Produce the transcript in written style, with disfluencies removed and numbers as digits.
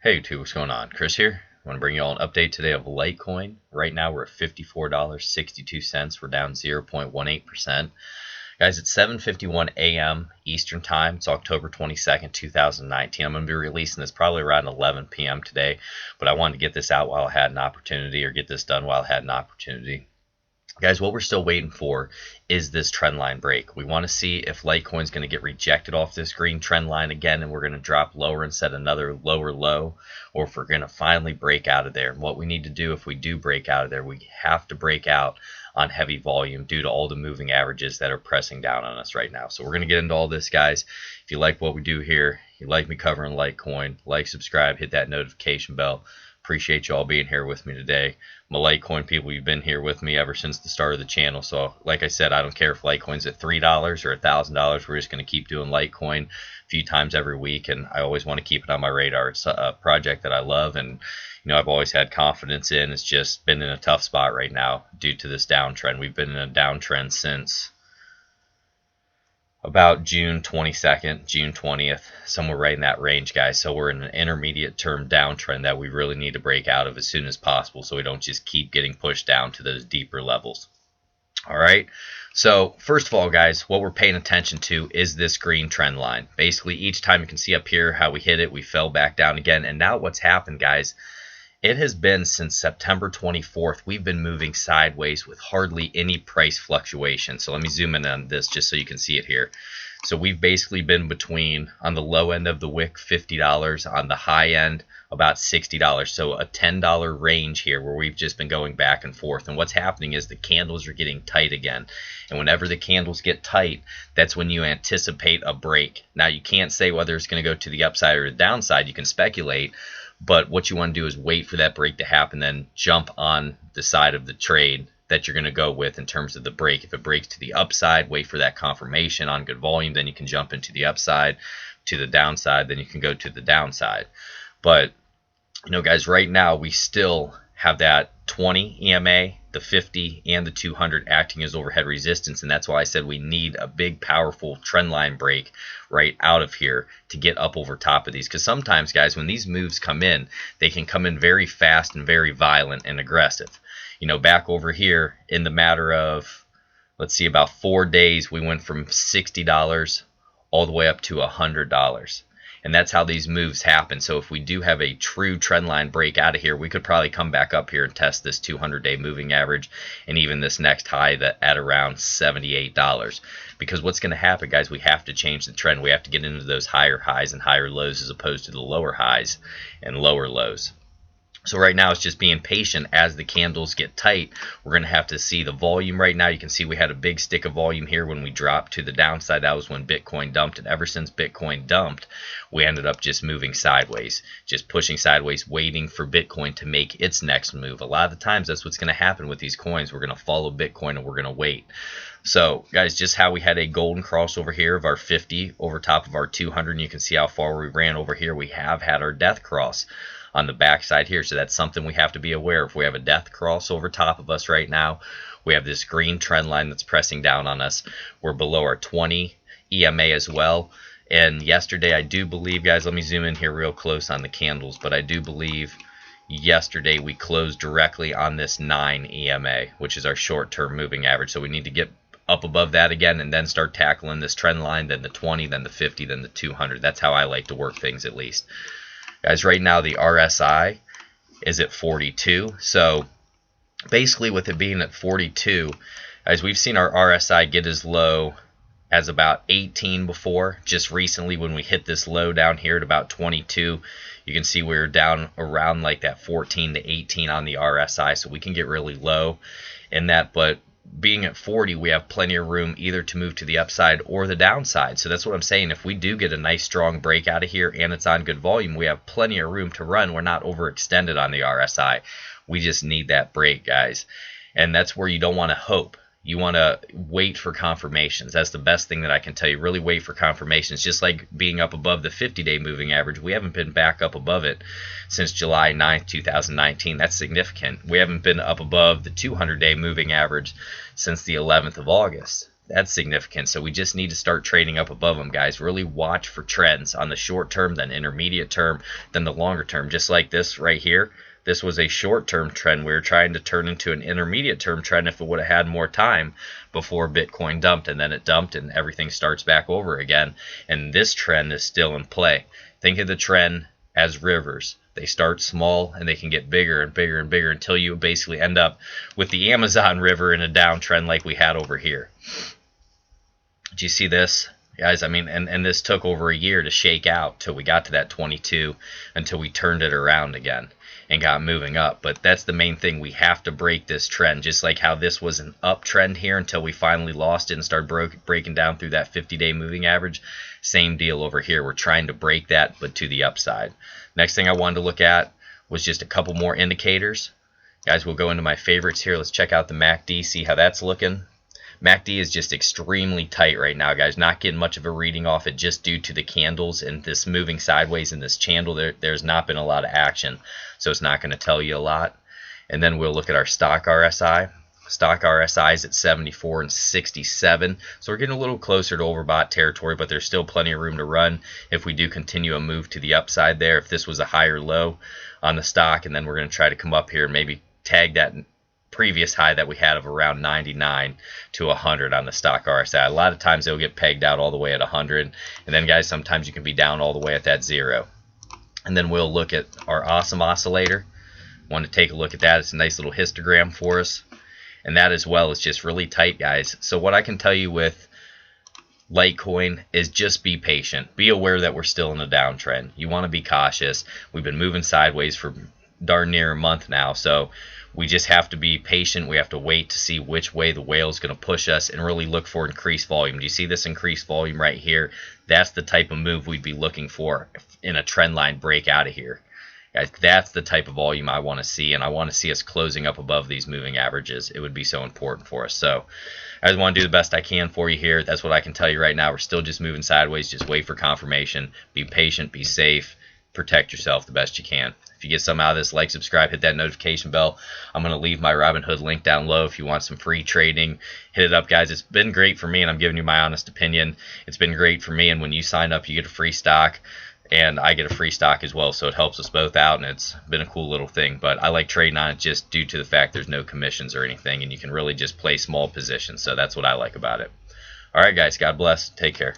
Hey YouTube, what's going on? Chris here. I want to bring you all an update today of Litecoin. Right now we're at $54.62. We're down 0.18%. Guys, it's 7:51 a.m. Eastern Time. It's October 22nd, 2019. I'm going to be releasing this probably around 11 p.m. today, but I wanted to get this out while I had an opportunity, or get this done while I had an opportunity. Guys, what we're still waiting for is this trend line break. We want to see if Litecoin's going to get rejected off this green trend line again and we're going to drop lower and set another lower low, or if we're going to finally break out of there. And what we need to do if we do break out of there, we have to break out on heavy volume due to all the moving averages that are pressing down on us right now. So we're going to get into all this, guys. If you like what we do here, you like me covering Litecoin, like, subscribe, hit that notification bell. Appreciate you all being here with me today. My Litecoin people, you've been here with me ever since the start of the channel. So like I said, I don't care if Litecoin's at $3 or $1,000. We're just going to keep doing Litecoin a few times every week, and I always want to keep it on my radar. It's a project that I love, and I've always had confidence in. It's just been in a tough spot right now due to this downtrend. We've been in a downtrend since about June 22nd, June 20th, somewhere right in that range, guys. So we're in an intermediate term downtrend that we really need to break out of as soon as possible so we don't just keep getting pushed down to those deeper levels. All right. So first of all, guys, what we're paying attention to is this green trend line. Basically, each time you can see up here how we hit it, we fell back down again. And now what's happened, guys, it has been since September 24th. We've been moving sideways with hardly any price fluctuation. So let me zoom in on this just so you can see it here. So we've basically been between, on the low end of the wick, $50, on the high end about $60. So a $10 range here where we've just been going back and forth. And what's happening is the candles are getting tight again. And whenever the candles get tight, that's when you anticipate a break. Now you can't say whether it's going to go to the upside or the downside. You can speculate. But what you want to do is wait for that break to happen, then jump on the side of the trade that you're going to go with in terms of the break. If it breaks to the upside, wait for that confirmation on good volume, then you can jump into the upside. To the downside, then you can go to the downside. But, guys, right now we still have that 20 EMA, the 50, and the 200 acting as overhead resistance, and that's why I said we need a big, powerful trend line break right out of here to get up over top of these. Because sometimes, guys, when these moves come in, they can come in very fast and very violent and aggressive. Back over here, in the matter of, let's see, about 4 days, we went from $60 all the way up to $100. And that's how these moves happen. So if we do have a true trend line break out of here, we could probably come back up here and test this 200-day moving average and even this next high at around $78. Because what's going to happen, guys, we have to change the trend. We have to get into those higher highs and higher lows as opposed to the lower highs and lower lows. So right now it's just being patient as the candles get tight. We're going to have to see the volume right now. You can see we had a big stick of volume here when we dropped to the downside. That was when Bitcoin dumped. And ever since Bitcoin dumped, we ended up just moving sideways, just pushing sideways, waiting for Bitcoin to make its next move. A lot of the times that's what's going to happen with these coins. We're going to follow Bitcoin and we're going to wait. So, guys, just how we had a golden cross over here of our 50 over top of our 200. And you can see how far we ran over here. We have had our death cross on the backside here, so that's something we have to be aware of. We have a death cross over top of us right now. We have this green trend line that's pressing down on us. We're below our 20 EMA as well. And yesterday, I do believe, guys, let me zoom in here real close on the candles, but I do believe yesterday we closed directly on this 9 EMA, which is our short-term moving average. So we need to get up above that again and then start tackling this trend line, then the 20, then the 50, then the 200. That's how I like to work things, at least. Guys, right now the RSI is at 42. So basically with it being at 42, guys, we've seen our RSI get as low as about 18 before. Just recently when we hit this low down here at about 22, you can see we're down around like that 14 to 18 on the RSI. So we can get really low in that, but being at 40, we have plenty of room either to move to the upside or the downside. So that's what I'm saying. If we do get a nice strong break out of here and it's on good volume, we have plenty of room to run. We're not overextended on the RSI. We just need that break, guys. And that's where you don't want to hope. You want to wait for confirmations. That's the best thing that I can tell you. Really wait for confirmations. Just like being up above the 50-day moving average. We haven't been back up above it since July 9th, 2019. That's significant. We haven't been up above the 200-day moving average since the 11th of August. That's significant. So we just need to start trading up above them, guys. Really watch for trends on the short term, then intermediate term, then the longer term. Just like this right here. This was a short-term trend we were trying to turn into an intermediate-term trend if it would have had more time before Bitcoin dumped, and then it dumped and everything starts back over again. And this trend is still in play. Think of the trend as rivers. They start small and they can get bigger and bigger and bigger until you basically end up with the Amazon River in a downtrend like we had over here. Do you see this? Guys, I mean, and this took over a year to shake out till we got to that 22, until we turned it around again and got moving up. But that's the main thing. We have to break this trend, just like how this was an uptrend here until we finally lost it and started breaking down through that 50-day moving average. Same deal over here. We're trying to break that, but to the upside. Next thing I wanted to look at was just a couple more indicators. Guys, we'll go into my favorites here. Let's check out the MACD, see how that's looking. MACD is just extremely tight right now, guys. Not getting much of a reading off it just due to the candles and this moving sideways in this channel. There's not been a lot of action, so it's not going to tell you a lot. And then we'll look at our stock RSI. Stock RSI is at 74 and 67, so we're getting a little closer to overbought territory, but there's still plenty of room to run if we do continue a move to the upside there. If this was a higher low on the stock, and then we're going to try to come up here and maybe tag that previous high that we had of around 99 to 100 on the stock RSI. A lot of times they'll get pegged out all the way at 100, and then guys, sometimes you can be down all the way at that 0. And then we'll look at our awesome oscillator. Want to take a look at that. It's a nice little histogram for us, and that as well is just really tight, guys. So what I can tell you with Litecoin is just be patient. Be aware that we're still in a downtrend. You want to be cautious. We've been moving sideways for darn near a month now, so we just have to be patient. We have to wait to see which way the whale is going to push us and really look for increased volume. Do you see this increased volume right here? That's the type of move we'd be looking for in a trend line break out of here. Guys, that's the type of volume I want to see, and I want to see us closing up above these moving averages. It would be so important for us. So I just want to do the best I can for you here. That's what I can tell you right now. We're still just moving sideways. Just wait for confirmation. Be patient. Be safe. Protect yourself the best you can. If you get something out of this, like, subscribe, hit that notification bell. I'm going to leave my Robinhood link down low if you want some free trading. Hit it up, guys. It's been great for me, and I'm giving you my honest opinion. It's been great for me, and when you sign up, you get a free stock, and I get a free stock as well, so it helps us both out, and it's been a cool little thing. But I like trading on it just due to the fact there's no commissions or anything, and you can really just play small positions, so that's what I like about it. All right, guys, God bless. Take care.